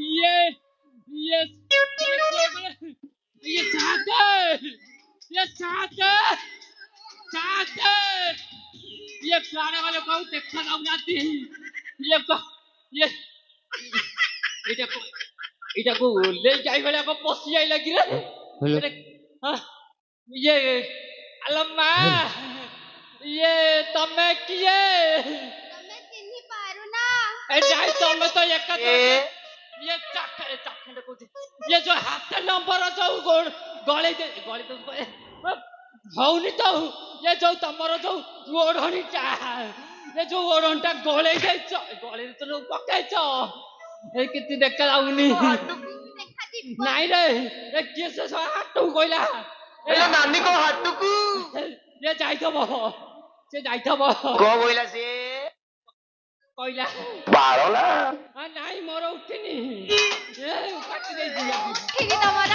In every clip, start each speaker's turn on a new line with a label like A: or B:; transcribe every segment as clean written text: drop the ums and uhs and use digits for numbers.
A: ये ये ये चाहते ये चाहते चाहते ये खाने वाले को देखा ना जाती ये को ये এটা কো লেই যাই বলে আবার পসি যাই লাগি রে
B: হ্যালো
A: ये আলম্মা ये তমে কি এ
C: તમે চিনি পারো না
A: ए যাই তমে তো একা ये चाखंड को ये जो हाथ नंबर जो गले तो भौनी तो ये जो तमर जो ओढ़नी ये जो ओढ़नटा गले गले तो पकाइछ ए किति देखा आउनी
C: দেখা দিব
A: নাই রে এ কিসে হাটু কইলা
B: এলো নানি কো হাটুকু
A: ये যাইতব সে যাইতব
B: কো বইলা সে
A: কইলা
B: পারো না
A: নাই মোর উঠিনি এ কাটি দেই দিয়া
C: ঠিক তোমার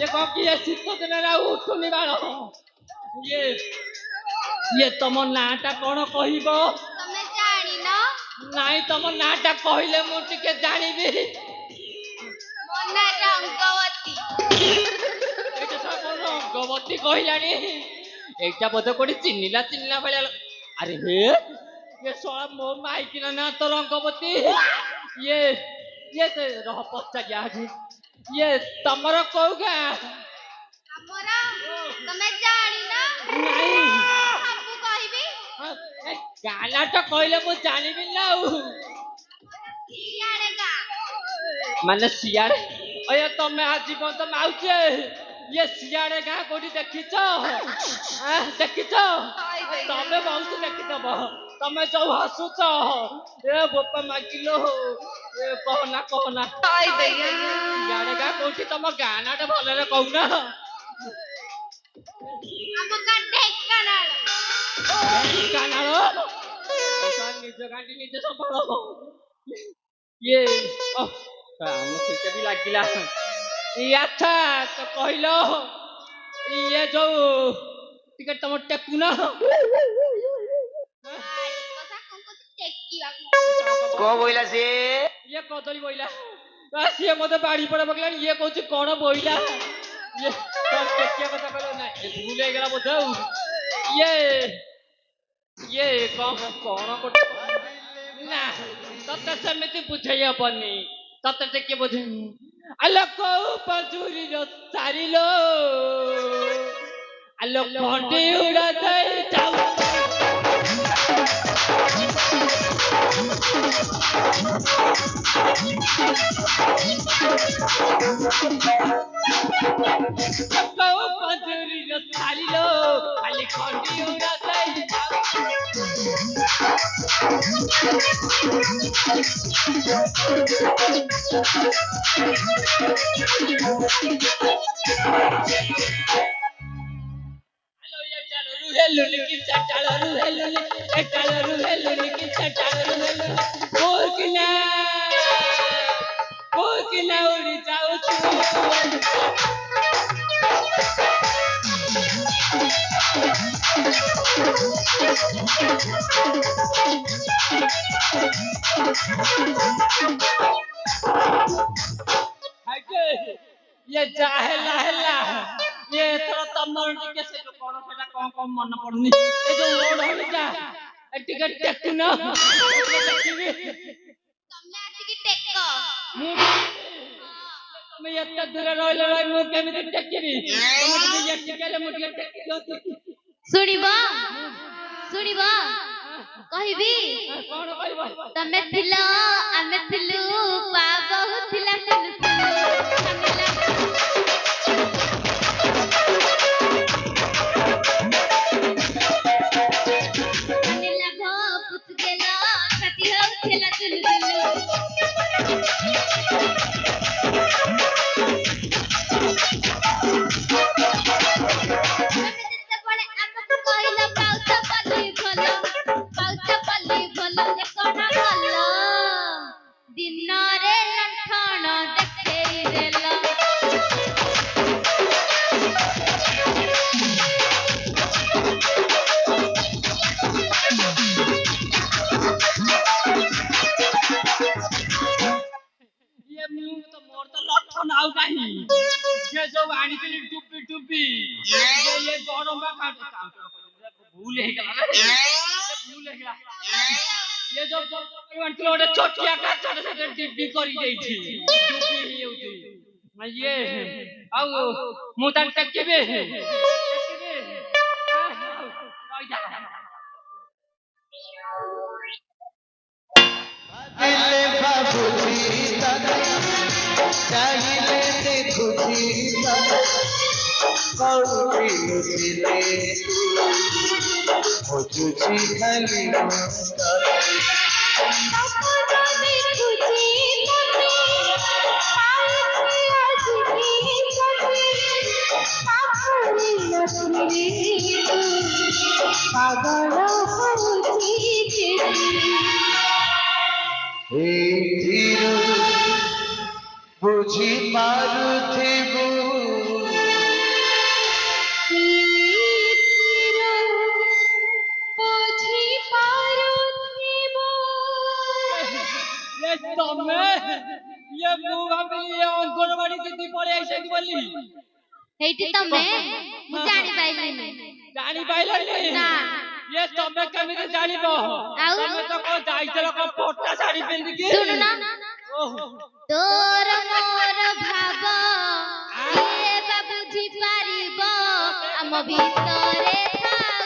A: ये कौन की है सिद्धो दिन रा उठुनी बालो ये तम नाटा कौन कहिबो
C: তুমি জানি না
A: नाई तम नाटा कहिले मु टिके जानिबी
C: মনে রঙ্গবতী
A: एटा सब रंगवती कहिलानी एटा बोधे कोडी चिन्निला भले अरे हे ये सोळा मो माइकिना ना तो रंगवती ये तो रह पच्चा गया ये तमर कहूगा
C: আমার তুমি জানি না
A: नहीं
C: আপু কইবি
A: गाना तो कहले मु जानिबी ना
C: ইয়ারে গা
A: माने सियाड़े अये तमे आजीवन तो माउचे ये सियाड़े गाँ कोडी देखिछ देखिछ तमे बहुत देखिथब तमे जो हसुछ ए बोपा मागिलो ए कहना सियाड़े गाँ कोठी तम गानाटा भलरे कहूना
C: আমকা ঢেকানাল
A: गानालो निज गांडी निज संभालो ये हम ठीक भी लागिला ये अच्छा तो कहलो ये जो टिकट तम टेकुना
C: কথা কোন কথা টেকিবা
B: কো বইলা সে
A: ये कदली बोइला ये मते बाड़ी पड़े बगला ये कहूँ कौन बोइला ये टेकिया कथा कहलो ना भूल गला बोझ ये कौन कोटे ना तते सेमिति बुझाई हबनी तते टेके बुझ आलो को पजुरी रो सारिलो आलो घंटी उड़ा दे जाऊ कौ पजुरी रो सारिलो खाली घंटी उड़ा दे हेलो लेकिन चटालरू हेलो चटालरू हेलो लेकिन चटालरू हेलो कोकिला उड़ी जाओ तू ये जाहेला हेला ये तोरा तमर टिके से कोन सेटा कौन मन पड़नी ए जो लोड होली जा टिकट टेकु ना
C: তুমি আসিকি টেক
A: তুমি এত দূরে রইলে রই মু কেমিতি টেকিবি তুমি যদি ये टिकेले मु टिके टेकी
C: ଶୁଣିବ ଶୁଣିବ କହିବି
A: କଣ କହିବ
C: ତମେ ଥିଲ ଆମେ ଥିଲୁ ପା ବହୁ ଥିଲା ଥିଲୁ ଦିନରେ ଲଣ୍ଠଣ ଦେଖେଇ ଦେଲ
A: ये मुंह तो मोर तो लक्षण आउ नहीं ये जो आनीली टुपी टुपी ये गरम बा भूल है भूल है ये जो ओटे छोटिया का छोटे छोटे डिब्बी करी देई थी टुपी ही होती ये आउ मुतान टकेबे
B: दिल बाबूजी चाहिए देखुजी कौड़ी लुचिले खोजुची खाली
C: পাগল হউছি
B: বুঝি পারুথিবু
A: ये तमे ये मुंह अभी ये अंगनवाड़ी दीदी पड़े ऐसे बोली
C: ହେଇଟି ତମେ ମୁଁ ଜାଣି ପାଇଲିନି
A: जानी पाइलनी
C: ना
A: ये तमे केमिति जानिबो
C: आउ
A: तमे तो को जाइतल को फोटा साड़ी पिंदी के
C: सुन ना
A: ओहो
C: तोर मोर भाव ए बाबूजी पारिबो हम ভিতরে থাউ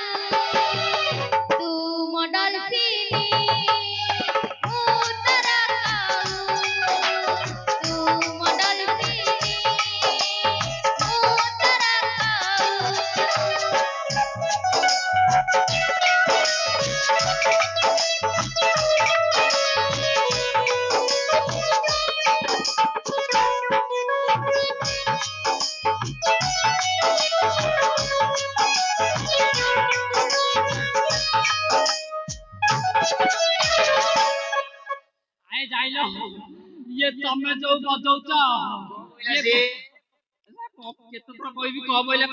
C: तू মডল চিনি ও তারা খাউ तू মডল চিনি ও তারা
A: आए जाइलो ये तमे जो बजौच ये केते तो कोई भी कह बोले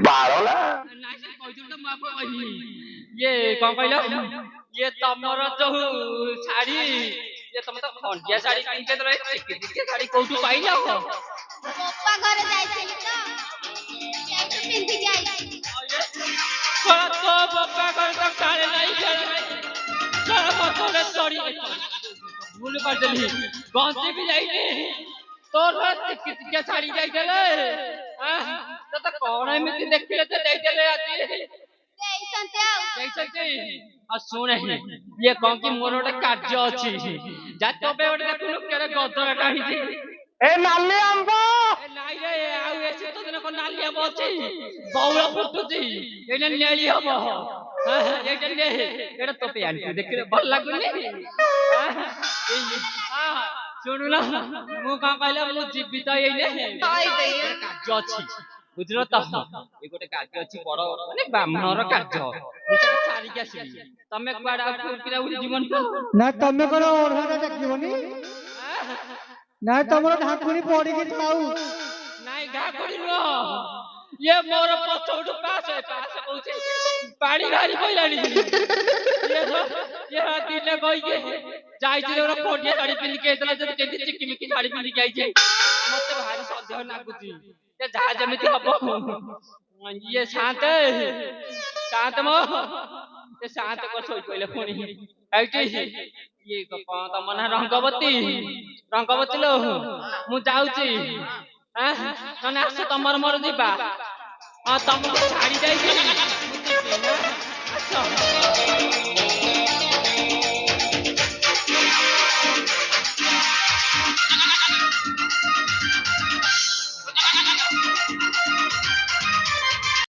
B: बाळला
A: ना से कहजु तो मा कहि ये कौन कहलो ये तमरो जो साड़ी ये तमे तो खंडिया साड़ी पिन के रहे के साड़ी कोठू पाइला हो
C: पप्पा घरे जाइছিলি তো ସେଇଠୁ ପିନ୍ଧି ଯାଇଛି
A: तो बप्पा कर तो साड़ी नहीं करे सारा पतोले सड़ी भूल कर देली गंजी भी जाई तोर के साड़ी जाई देले तो कौन एमती देखले तो जाई देले आती
C: ଦେଇଛନ୍ତି ଆଉ
A: जैसे आ सुने ये कौन की मोर ओटे कार्य अछि जा तबे ओटे देखुनु केरे गदर काहिची
B: ए नाली आंबो
A: ए नाइ रे आउ एसे तो दिन को नालिया बची बौला फुटुची एने नेली हबो एटा ने एटा तोपे आनी देखले भल लागुनी हां सुनु ना मु का कहले मु जीवित एइले कार्य अछि बुझलो त ए गोटे कार्य अछि बड़ माने ब्राह्मणर कार्य मु सेटा छाड़ी के आसीबी तमे कुआडा फुरकिरा उडी जीवन को
D: ना तमे कोन ओढ़ाटा देखिबनी ना तमरो ढाकुनी पड़ी के खाऊ
A: नाइ घा करिनो ये मोर पछोड पास कहउछे पानी भारी पइलानी ये दिन गई के जाई छी ओरा कोटिया साड़ी पिन के इतना जब केदी चिक्की मिक्की साड़ी पिन के आई छै मते भारी सदेह लागुची ये जहा जेमिति हबो ये शांत शांत मो ये शांत को सोई पइले फोनी आइटी ये कौन त मना रंगवती लो मु जाउची हां नने आसे तमर मर दिबा ତମକୁ ଛାଡି ଦେଇକି ମୁଁ ଯିବି, ଆସ